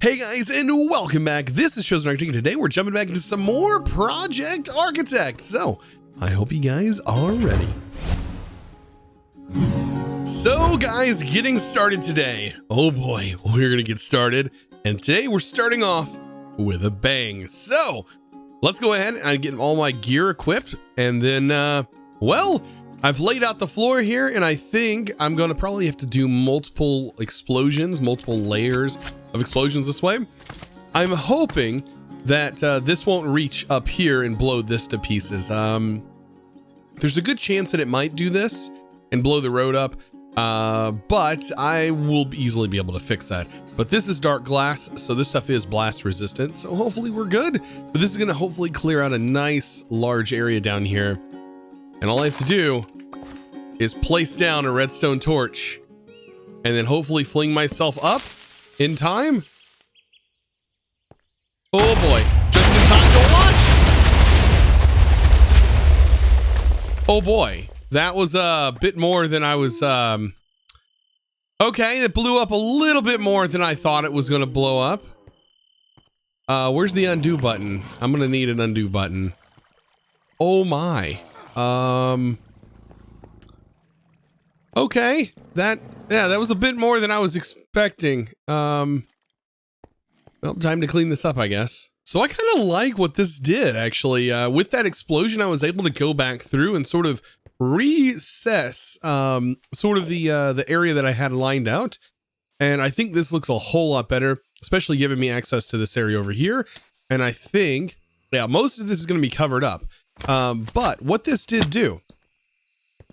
Hey guys, and welcome back. This is ChosenArchitect. Today we're jumping back into some more Project Architect. So I hope you guys are ready. So guys, getting started today. Oh boy, we're gonna get started. And today we're starting off with a bang. So let's go ahead and get all my gear equipped. And then, well, I've laid out the floor here, and I think I'm going to probably have to do multiple explosions, multiple layers of explosions this way. I'm hoping that this won't reach up here and blow this to pieces. There's a good chance that it might do this and blow the road up, but I will easily be able to fix that. But this is dark glass, so this stuff is blast resistant, so hopefully we're good. But this is going to hopefully clear out a nice large area down here. And all I have to do is place down a redstone torch and then hopefully fling myself up in time. Oh boy, just in time to watch. Oh boy, that was a bit more than I was, okay, it blew up a little bit more than I thought it was going to blow up. Where's the undo button? I'm going to need an undo button. Oh my. Okay, that was a bit more than I was expecting. Well, time to clean this up, I guess. So I kind of like what this did, actually. With that explosion, I was able to go back through and sort of recess sort of the area that I had lined out. And I think this looks a whole lot better, especially giving me access to this area over here. And I think, yeah, most of this is going to be covered up. But what this did do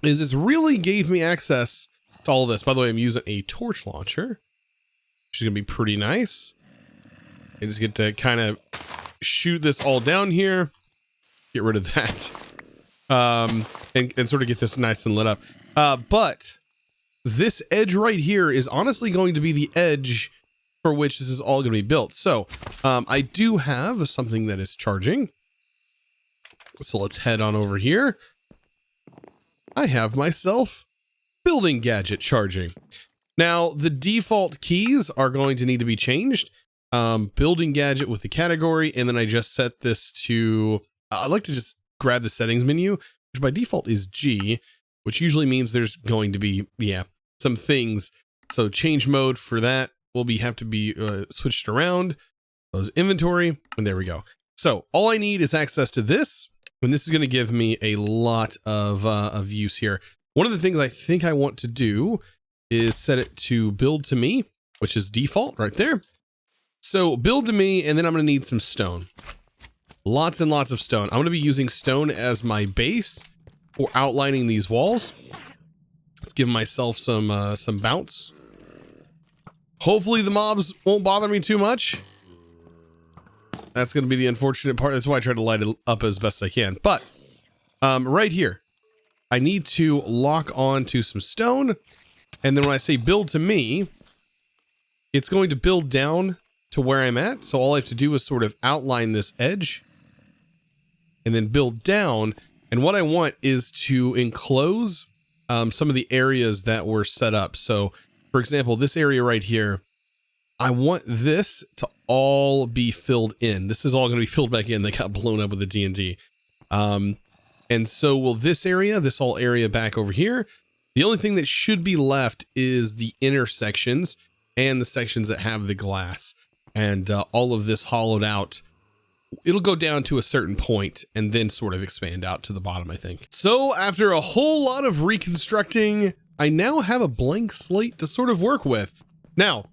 is this really gave me access to all this. By the way, I'm using a torch launcher, which is going to be pretty nice. I just get to kind of shoot this all down here, get rid of that, and sort of get this nice and lit up. But this edge right here is honestly going to be the edge for which this is all going to be built. So I do have something that is charging. So let's head on over here. I have myself building gadget charging. Now the default keys are going to need to be changed. Building gadget with the category, and then I just set this to, I like to just grab the settings menu, which by default is G, which usually means there's going to be, some things. So change mode for that will have to be switched around. Close inventory, and there we go. So all I need is access to this. And this is going to give me a lot of use here. One of the things I think I want to do is set it to build to me, which is default right there. So build to me, and then I'm going to need some stone. Lots and lots of stone. I'm going to be using stone as my base for outlining these walls. Let's give myself some bounce. Hopefully the mobs won't bother me too much. That's going to be the unfortunate part. That's why I try to light it up as best I can. But right here, I need to lock on to some stone. And then when I say build to me, it's going to build down to where I'm at. So all I have to do is sort of outline this edge and then build down. And what I want is to enclose some of the areas that were set up. So for example, this area right here, I want this to all be filled in. This is all going to be filled back in. They got blown up with the TNT. And so will this area, this whole area back over here. The only thing that should be left is the intersections and the sections that have the glass, and all of this hollowed out. It'll go down to a certain point and then sort of expand out to the bottom, I think. So after a whole lot of reconstructing, I now have a blank slate to sort of work with. Now,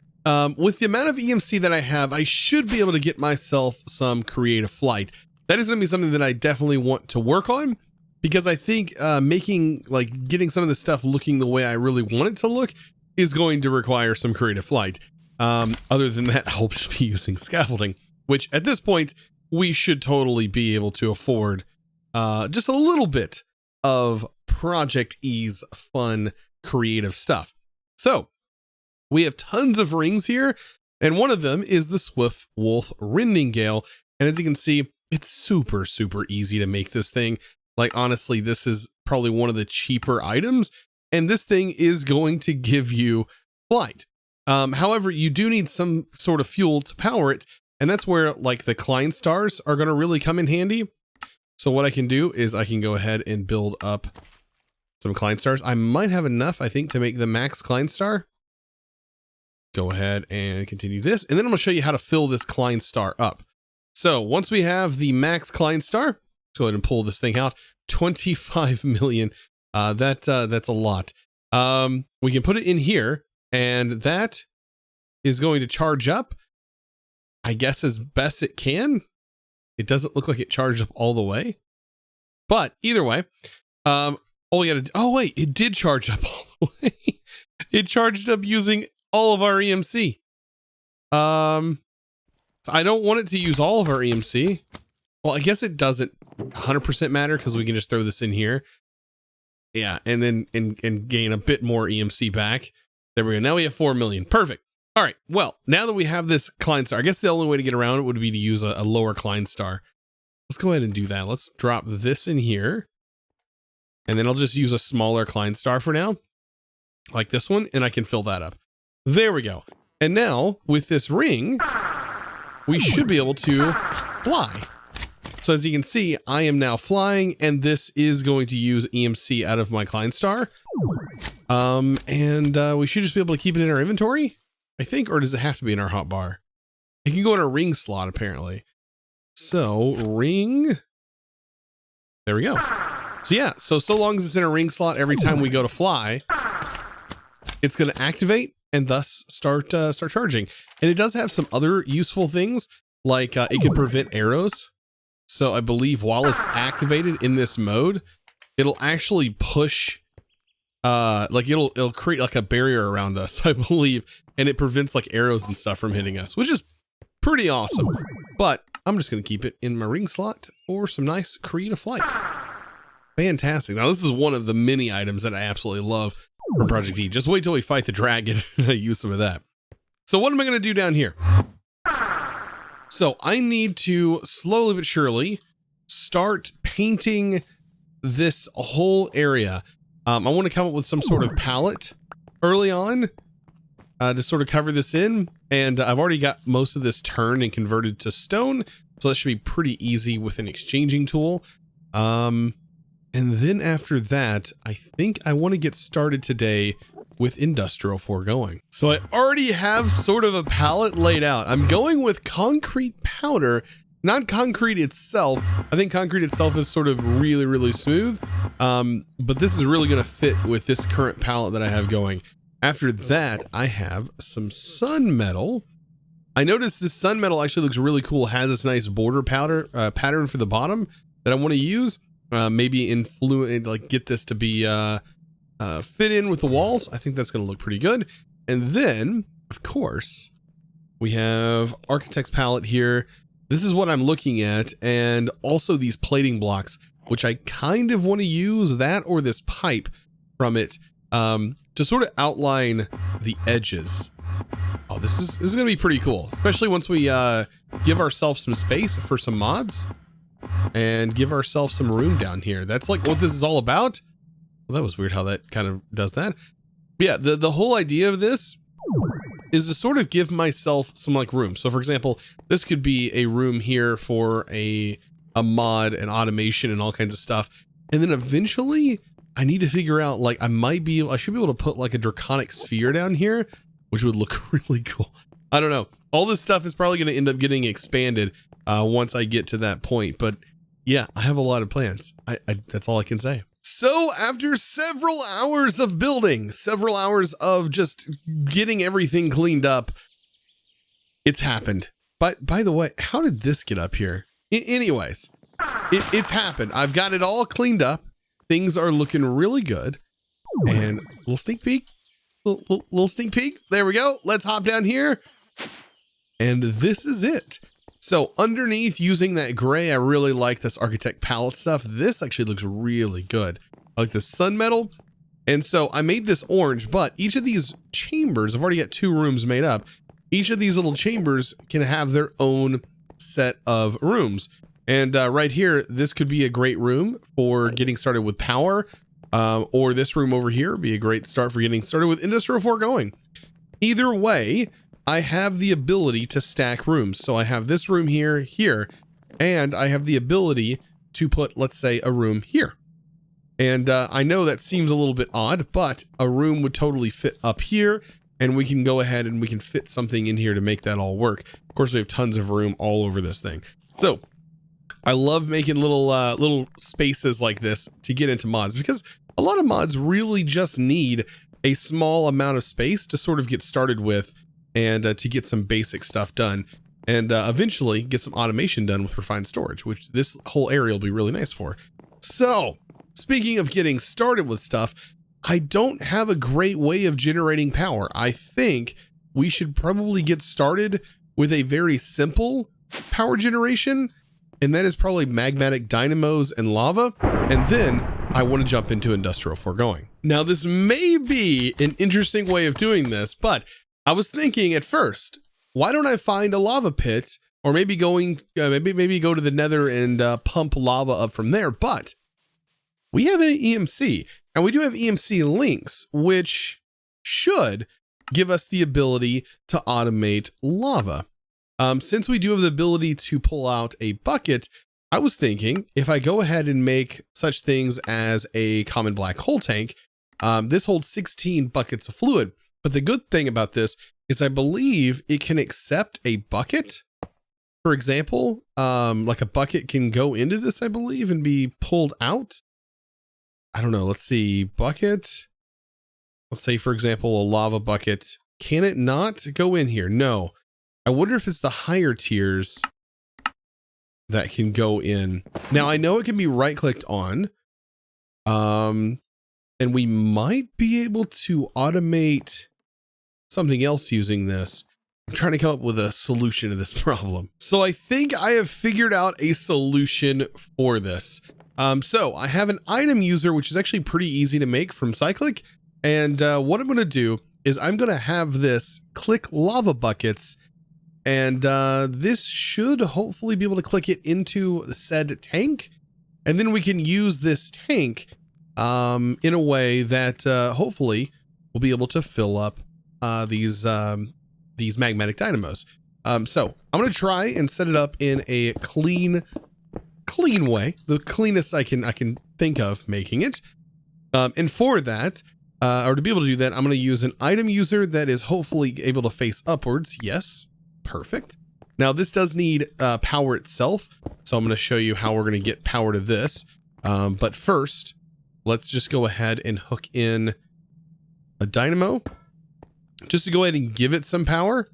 with the amount of EMC that I have, I should be able to get myself some creative flight. That is going to be something that I definitely want to work on, because I think getting some of this stuff looking the way I really want it to look is going to require some creative flight. Other than that, I'll just be using scaffolding, which at this point, we should totally be able to afford just a little bit of Project E's fun, creative stuff. So we have tons of rings here, and one of them is the Swift Wolf Rendingale. And as you can see, it's super, super easy to make this thing. Like, honestly, this is probably one of the cheaper items, and this thing is going to give you flight. However, you do need some sort of fuel to power it. And that's where like the Klein stars are going to really come in handy. So what I can do is I can go ahead and build up some Klein stars. I might have enough, I think, to make the max Klein star. Go ahead and continue this. And then I'm going to show you how to fill this Klein star up. So once we have the max Klein star, let's go ahead and pull this thing out. 25 million. That's a lot. We can put it in here, and that is going to charge up, I guess, as best it can. It doesn't look like it charged up all the way, but either way, all we gotta do, oh wait, it did charge up all the way. It charged up using all of our EMC. So I don't want it to use all of our EMC. Well, I guess it doesn't 100% matter because we can just throw this in here. Yeah, and then and gain a bit more EMC back. There we go. Now we have 4 million. Perfect. All right. Well, now that we have this Klein star, I guess the only way to get around it would be to use a lower Klein star. Let's go ahead and do that. Let's drop this in here. And then I'll just use a smaller Klein star for now, like this one, and I can fill that up. There we go. And now with this ring, we should be able to fly. So as you can see, I am now flying, and this is going to use EMC out of my Klein star. We should just be able to keep it in our inventory, I think, or does it have to be in our hotbar? It can go in a ring slot, apparently. So ring, there we go. So yeah, so long as it's in a ring slot, every time we go to fly, it's going to activate and thus start charging. And it does have some other useful things, like it can prevent arrows. So I believe while it's activated in this mode, it'll actually push, like it'll create like a barrier around us, I believe, and it prevents like arrows and stuff from hitting us, which is pretty awesome. But I'm just going to keep it in my ring slot for some nice creative flight. Fantastic. Now this is one of the many items that I absolutely love from Project E. Just wait till we fight the dragon and I use some of that. So what am I going to do down here? So I need to slowly but surely start painting this whole area. I want to come up with some sort of palette early on to sort of cover this in. And I've already got most of this turned and converted to stone. So that should be pretty easy with an exchanging tool. And then after that, I think I want to get started today with industrial foregoing. So I already have sort of a palette laid out. I'm going with concrete powder, not concrete itself. I think concrete itself is sort of really, really smooth. But this is really going to fit with this current palette that I have going. After that, I have some sun metal. I noticed this sun metal actually looks really cool. It has this nice border pattern for the bottom that I want to use. Maybe influence, like get this to be fit in with the walls. I think that's going to look pretty good. And then, of course, we have Architect's palette here. This is what I'm looking at, and also these plating blocks, which I kind of want to use that or this pipe from it to sort of outline the edges. Oh, this is going to be pretty cool, especially once we give ourselves some space for some mods and give ourselves some room down here. That's like what this is all about. Well, that was weird how that kind of does that. But yeah, the whole idea of this is to sort of give myself some like room. So for example, this could be a room here for a mod and automation and all kinds of stuff. And then eventually I need to figure out, like, I should be able to put like a draconic sphere down here, which would look really cool. I don't know. All this stuff is probably going to end up getting expanded once I get to that point. But yeah, I have a lot of plans. That's all I can say. So after several hours of building, several hours of just getting everything cleaned up, it's happened. But by the way, how did this get up here? Anyways, it's happened. I've got it all cleaned up. Things are looking really good. And a little sneak peek. Little sneak peek. There we go. Let's hop down here. And this is it. So underneath, using that gray, I really like this Architect palette stuff. This actually looks really good. I like the sun metal. And so I made this orange, but each of these chambers, I've already got 2 rooms made up. Each of these little chambers can have their own set of rooms. And right here, this could be a great room for getting started with power. Or this room over here would be a great start for getting started with industrial foregoing. Either way, I have the ability to stack rooms. So I have this room here, and I have the ability to put, let's say, a room here. And I know that seems a little bit odd, but a room would totally fit up here, and we can go ahead and we can fit something in here to make that all work. Of course, we have tons of room all over this thing. So I love making little spaces like this to get into mods, because a lot of mods really just need a small amount of space to sort of get started with, and to get some basic stuff done, and eventually get some automation done with refined storage, which this whole area will be really nice for. So speaking of getting started with stuff, I don't have a great way of generating power. I think we should probably get started with a very simple power generation, and that is probably magmatic dynamos and lava, and then I want to jump into industrial foregoing. Now, this may be an interesting way of doing this, but I was thinking at first, why don't I find a lava pit, or maybe maybe go to the nether and pump lava up from there? But we have an EMC, and we do have EMC links, which should give us the ability to automate lava. Since we do have the ability to pull out a bucket, I was thinking if I go ahead and make such things as a common black hole tank, this holds 16 buckets of fluid. But the good thing about this is I believe it can accept a bucket. For example, like a bucket can go into this, I believe, and be pulled out. I don't know. Let's see. Bucket. Let's say, for example, a lava bucket. Can it not go in here? No. I wonder if it's the higher tiers that can go in. Now, I know it can be right-clicked on. And we might be able to automate something else using this. I'm trying to come up with a solution to this problem. So I think I have figured out a solution for this. So I have an item user, which is actually pretty easy to make from Cyclic. And what I'm going to do is I'm going to have this click lava buckets, and this should hopefully be able to click it into the said tank. And then we can use this tank in a way that hopefully we'll be able to fill up these magmatic dynamos. So I'm going to try and set it up in a clean way, the cleanest I can think of making it. And for that, or to be able to do that, I'm going to use an item user that is hopefully able to face upwards. Yes. Perfect. Now this does need power itself, so I'm going to show you how we're going to get power to this. But first, let's just go ahead and hook in a dynamo just to go ahead and give it some power.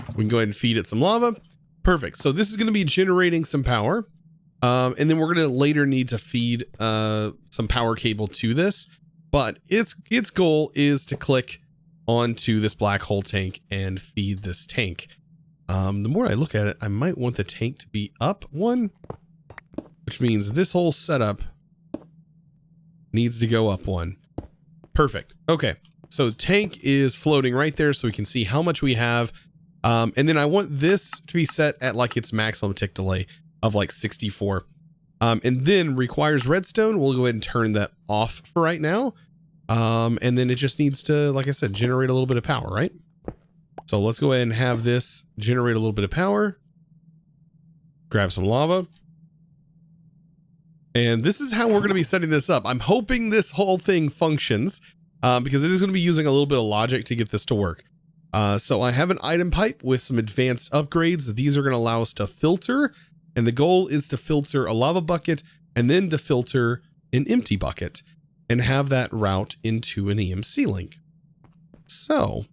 We can go ahead and feed it some lava. Perfect. So this is going to be generating some power. And then we're going to later need to feed some power cable to this. But its goal is to click onto this black hole tank and feed this tank. The more I look at it, I might want the tank to be up one, which means this whole setup needs to go up one. Perfect. Okay. So tank is floating right there so we can see how much we have. And then I want this to be set at like its maximum tick delay of like 64. And then requires redstone. We'll go ahead and turn that off for right now. And then it just needs to, like I said, generate a little bit of power, right? So let's go ahead and have this generate a little bit of power. Grab some lava. And this is how we're going to be setting this up. I'm hoping this whole thing functions because it is going to be using a little bit of logic to get this to work. So I have an item pipe with some advanced upgrades. These are going to allow us to filter. And the goal is to filter a lava bucket and then to filter an empty bucket and have that route into an EMC link. So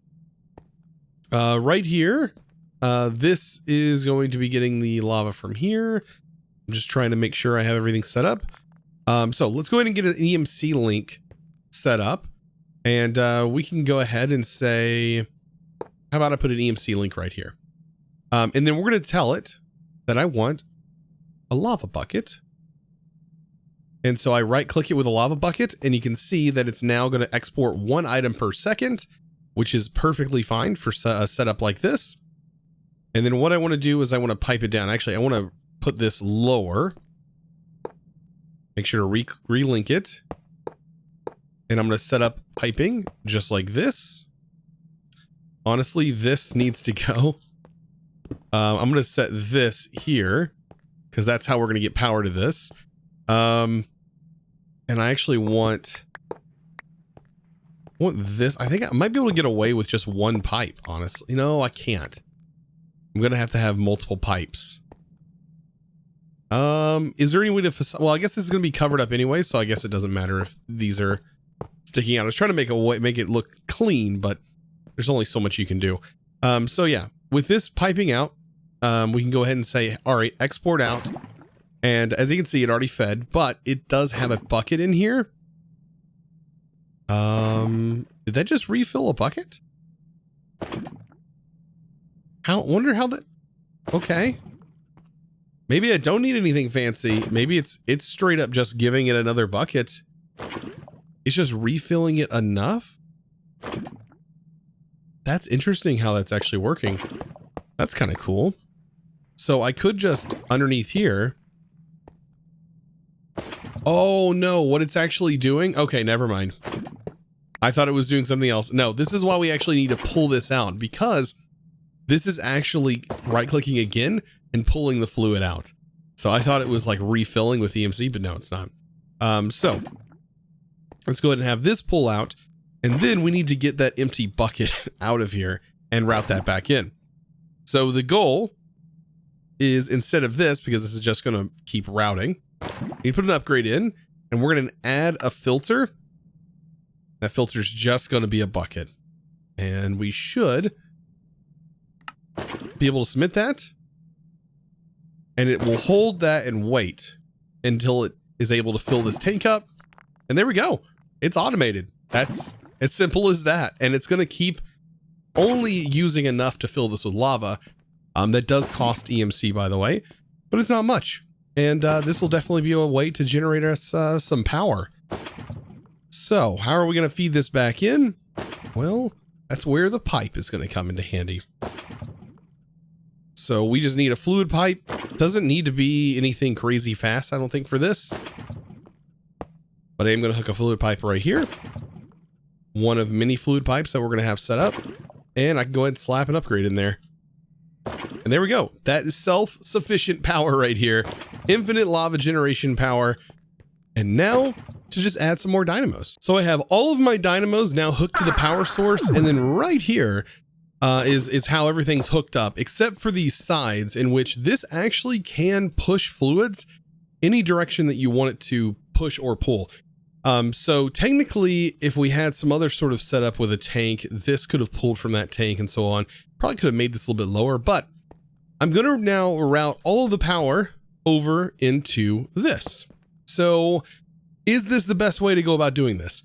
right here, this is going to be getting the lava from here. I'm just trying to make sure I have everything set up. So let's go ahead and get an EMC link set up, and we can go ahead and say, how about I put an EMC link right here? And then we're going to tell it that I want a lava bucket. And so I right click it with a lava bucket, and you can see that it's now going to export 1 item per second, which is perfectly fine for a setup like this. And then what I want to do is I want to pipe it down. Actually, I want to put this lower. Make sure to relink it. And I'm going to set up piping just like this. honestly, this needs to go. I'm going to set this here because that's how we're going to get power to this. And I actually want this. I think I might be able to get away with just one pipe, honestly. No, I can't. I'm going to have multiple pipes. Is there any way to, well, I guess this is going to be covered up anyway, so I guess it doesn't matter if these are sticking out. I was trying to make it look clean, but there's only so much you can do. So yeah, with this piping out, we can go ahead and say, all right, export out. And as you can see, it already fed, but it does have a bucket in here. Did that just refill a bucket? Wonder how that, okay. Maybe I don't need anything fancy. Maybe it's straight up just giving it another bucket. It's just refilling it enough. That's interesting how that's actually working. That's kind of cool. So I could just underneath here. Oh no, what it's actually doing? Okay, never mind. I thought it was doing something else. No, this is why we actually need to pull this out, because this is actually right-clicking again and pulling the fluid out. So I thought it was like refilling with EMC, but no, it's not. So let's go ahead and have this pull out, and then we need to get that empty bucket out of here and route that back in. So the goal is, instead of this, because this is just going to keep routing, you put an upgrade in, and we're going to add a filter. That filter is just going to be a bucket, and we should be able to submit that, and it will hold that and wait until it is able to fill this tank up. And there we go. It's automated. That's as simple as that. And it's going to keep only using enough to fill this with lava. That does cost EMC, by the way, but it's not much. And this will definitely be a way to generate us some power. So how are we going to feed this back in? Well, that's where the pipe is going to come into handy. So we just need a fluid pipe. Doesn't need to be anything crazy fast, I don't think, for this. But I am going to hook a fluid pipe right here. One of many fluid pipes that we're going to have set up. And I can go ahead and slap an upgrade in there. And there we go. That is self-sufficient power right here. Infinite lava generation power. And now to just add some more dynamos. So I have all of my dynamos now hooked to the power source. And then right here is how everything's hooked up, except for these sides, in which this actually can push fluids any direction that you want it to push or pull. So technically, if we had some other sort of setup with a tank, this could have pulled from that tank and so on. Probably could have made this a little bit lower, but I'm going to now route all of the power over into this. So is this the best way to go about doing this?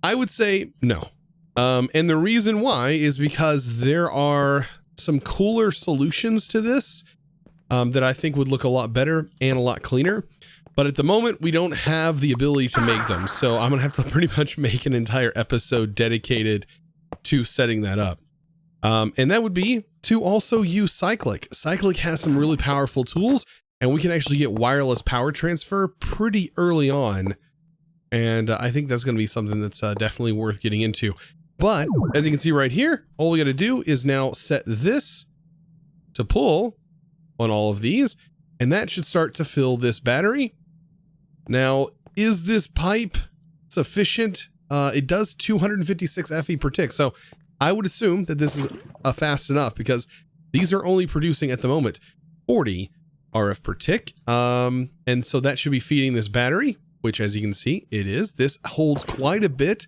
I would say no. And the reason why is because there are some cooler solutions to this that I think would look a lot better and a lot cleaner. But at the moment, we don't have the ability to make them. So I'm going to have to pretty much make an entire episode dedicated to setting that up. And that would be to also use Cyclic. Cyclic has some really powerful tools, and we can actually get wireless power transfer pretty early on. And I think that's going to be something that's definitely worth getting into. But as you can see right here, all we got to do is now set this to pull on all of these, and that should start to fill this battery. Now, is this pipe sufficient? It does 256 FE per tick, so I would assume that this is fast enough, because these are only producing at the moment 40 RF per tick. And so that should be feeding this battery, which, as you can see, it is. This holds quite a bit.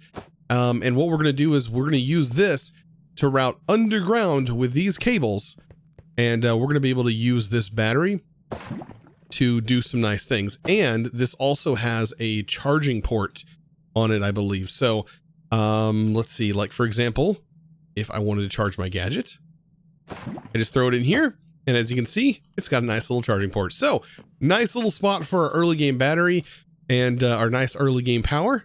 And what we're going to do is we're going to use this to route underground with these cables. And we're going to be able to use this battery to do some nice things. And this also has a charging port on it, I believe. So let's see, like, for example, if I wanted to charge my gadget, I just throw it in here. And as you can see, it's got a nice little charging port. So nice little spot for our early game battery and our nice early game power.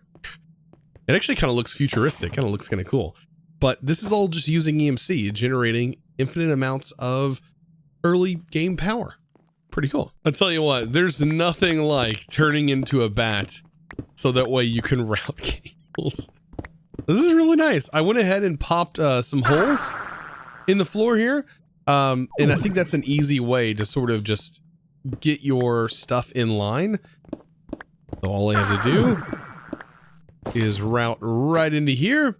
It actually kind of looks futuristic, kind of looks kind of cool. But this is all just using EMC, generating infinite amounts of early game power. Pretty cool. I'll tell you what, there's nothing like turning into a bat so that way you can route cables. This is really nice. I went ahead and popped some holes in the floor here. And I think that's an easy way to sort of just get your stuff in line. So all I have to do is route right into here.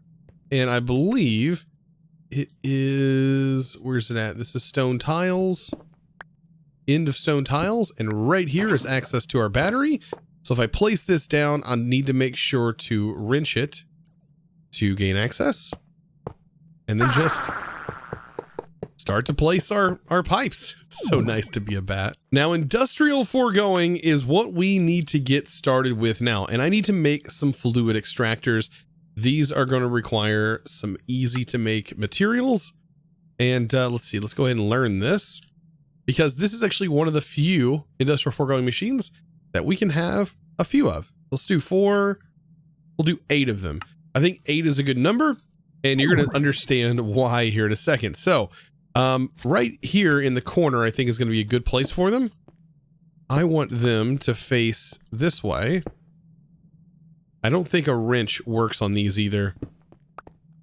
And I believe it is, where's it at? This is stone tiles, end of stone tiles. And right here is access to our battery. So if I place this down, I need to make sure to wrench it to gain access, and then just start to place our pipes. It's so nice to be a bat. Now, industrial foregoing is what we need to get started with now, and I need to make some fluid extractors. These are going to require some easy to make materials, and let's see, let's go ahead and learn this, because this is actually one of the few industrial foregoing machines that we can have a few of. Let's do 4, we'll do 8 of them. I think 8 is a good number, and you're going to understand why here in a second. So, right here in the corner, I think is going to be a good place for them. I want them to face this way. I don't think a wrench works on these either.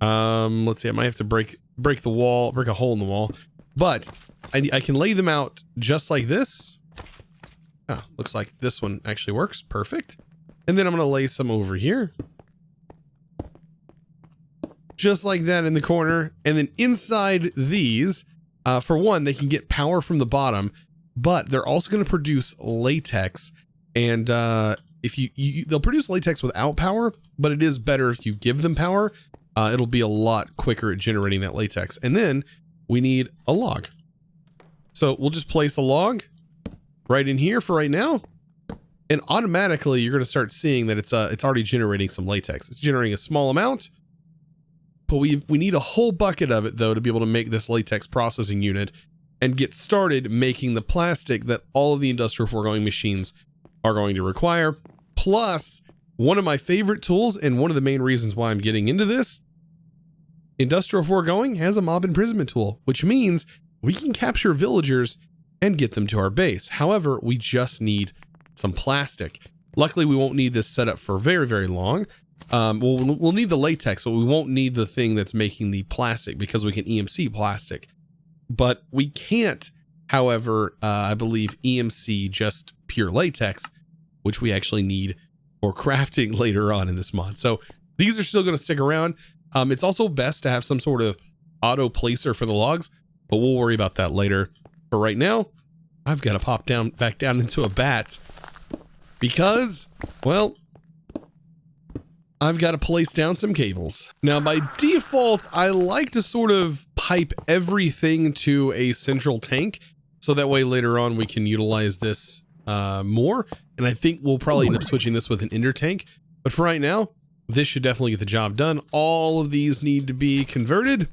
Let's see, I might have to break the wall, break a hole in the wall, but I can lay them out just like this. Oh, looks like this one actually works. Perfect. And then I'm going to lay some over here. Just like that in the corner. And then inside these, for one, they can get power from the bottom, but they're also going to produce latex. And if they'll produce latex without power, but it is better if you give them power. It'll be a lot quicker at generating that latex. And then we need a log. So we'll just place a log right in here for right now. And automatically you're going to start seeing that it's already generating some latex. It's generating a small amount. But we need a whole bucket of it, though, to be able to make this latex processing unit and get started making the plastic that all of the industrial foregoing machines are going to require. Plus, one of my favorite tools, and one of the main reasons why I'm getting into this, industrial foregoing has a mob imprisonment tool, which means we can capture villagers and get them to our base. However, we just need some plastic. Luckily, we won't need this setup for very, very long. We'll need the latex, but we won't need the thing that's making the plastic because we can EMC plastic. But we can't, however, I believe EMC just pure latex, which we actually need for crafting later on in this mod. So these are still going to stick around. It's also best to have some sort of auto placer for the logs, but we'll worry about that later. For right now, I've got to pop back down into a bat because, well, I've got to place down some cables. Now, by default, I like to sort of pipe everything to a central tank, so that way later on we can utilize this more. And I think we'll probably end up switching this with an ender tank. But for right now, this should definitely get the job done. All of these need to be converted.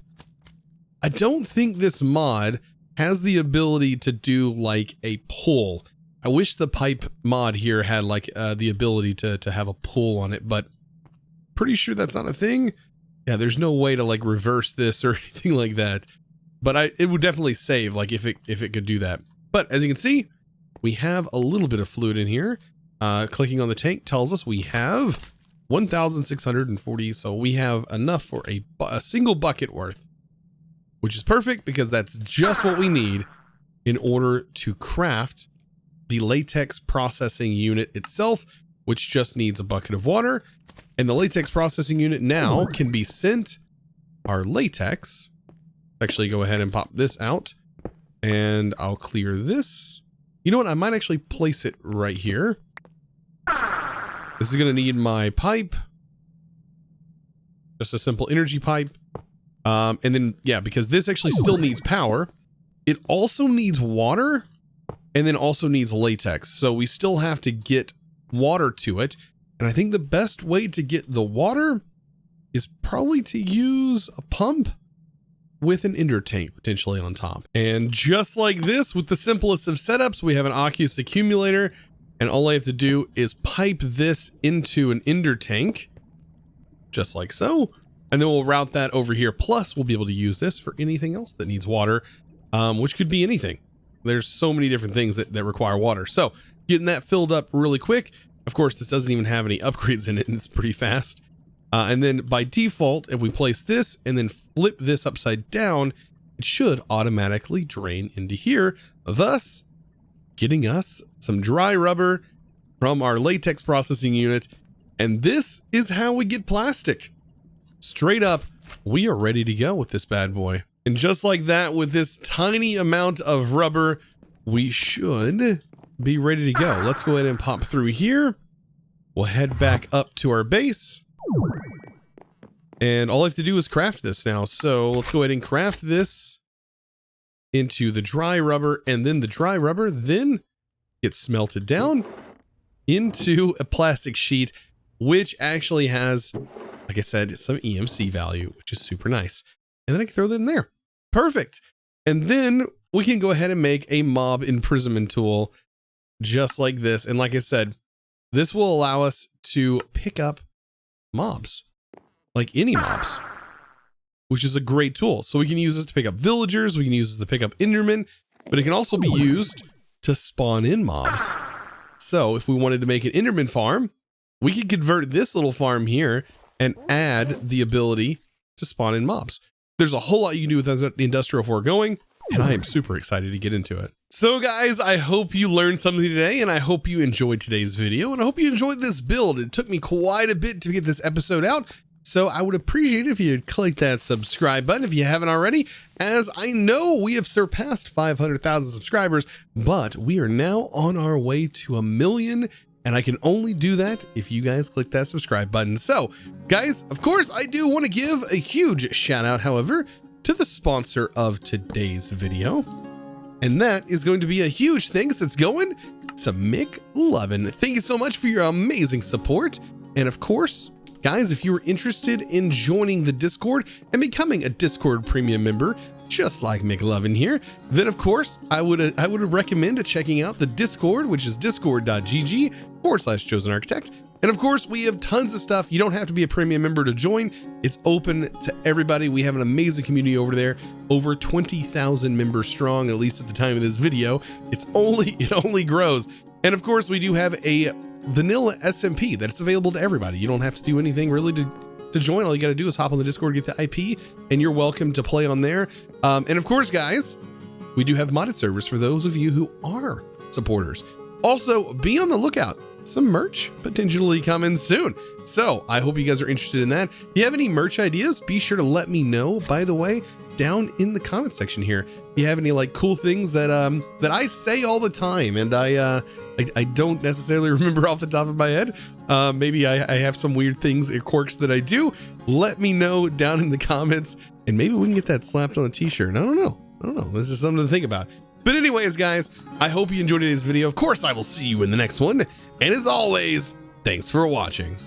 I don't think this mod has the ability to do like a pull. I wish the pipe mod here had like the ability to have a pull on it, but pretty sure that's not a thing. Yeah, there's no way to like reverse this or anything like that. But it would definitely save like if it could do that. But as you can see, we have a little bit of fluid in here. Clicking on the tank tells us we have 1,640. So we have enough for a single bucket worth, which is perfect because that's just what we need in order to craft the latex processing unit itself, which just needs a bucket of water. And the latex processing unit now can be sent our latex. Actually, go ahead and pop this out and I'll clear this. You know what? I might actually place it right here. This is going to need my pipe. Just a simple energy pipe. And then, yeah, because this actually still needs power. It also needs water and then also needs latex. So we still have to get water to it. And I think the best way to get the water is probably to use a pump with an ender tank potentially on top. And just like this, with the simplest of setups, we have an aqueous accumulator, and all I have to do is pipe this into an ender tank, just like so. And then we'll route that over here. Plus, we'll be able to use this for anything else that needs water, which could be anything. There's so many different things that require water. So getting that filled up really quick. Of course, this doesn't even have any upgrades in it, and it's pretty fast. And then by default, if we place this and then flip this upside down, it should automatically drain into here, thus getting us some dry rubber from our latex processing unit. And this is how we get plastic. Straight up, we are ready to go with this bad boy. And just like that, with this tiny amount of rubber, we should be ready to go. Let's go ahead and pop through here. We'll head back up to our base. And all I have to do is craft this now. So let's go ahead and craft this into the dry rubber, and then the dry rubber then gets smelted down into a plastic sheet, which actually has, like I said, some EMC value, which is super nice. And then I can throw that in there. Perfect. And then we can go ahead and make a mob imprisonment tool just like this. And like I said, this will allow us to pick up mobs, like any mobs, which is a great tool. So we can use this to pick up villagers. We can use this to pick up Endermen, but it can also be used to spawn in mobs. So if we wanted to make an Enderman farm, we could convert this little farm here and add the ability to spawn in mobs. There's a whole lot you can do with the industrial foregoing, and I am super excited to get into it. So guys, I hope you learned something today, and I hope you enjoyed today's video, and I hope you enjoyed this build. It took me quite a bit to get this episode out, so I would appreciate it if you'd click that subscribe button if you haven't already, as I know we have surpassed 500,000 subscribers, but we are now on our way to 1 million, and I can only do that if you guys click that subscribe button. So guys, of course, I do want to give a huge shout out, however, to the sponsor of today's video. And that is going to be a huge thanks that's going to McLovin. Thank you so much for your amazing support. And of course, guys, if you were interested in joining the Discord and becoming a Discord premium member, just like McLovin here, then of course, I would recommend checking out the Discord, which is discord.gg/ChosenArchitect. And of course, we have tons of stuff. You don't have to be a premium member to join. It's open to everybody. We have an amazing community over there, over 20,000 members strong, at least at the time of this video. It only grows. And of course, we do have a vanilla SMP that's available to everybody. You don't have to do anything really to join. All you got to do is hop on the Discord, get the IP, and you're welcome to play on there. And of course, guys, we do have modded servers for those of you who are supporters. Also, be on the lookout. Some merch potentially coming soon. So I hope you guys are interested in that. If you have any merch ideas, be sure to let me know, by the way, down in the comment section here. If you have any like cool things that I say all the time and I don't necessarily remember off the top of my head. Maybe I have some weird things or quirks that I do. Let me know down in the comments, and maybe we can get that slapped on a t-shirt. I don't know. This is something to think about. But anyways, guys, I hope you enjoyed today's video. Of course, I will see you in the next one. And as always, thanks for watching.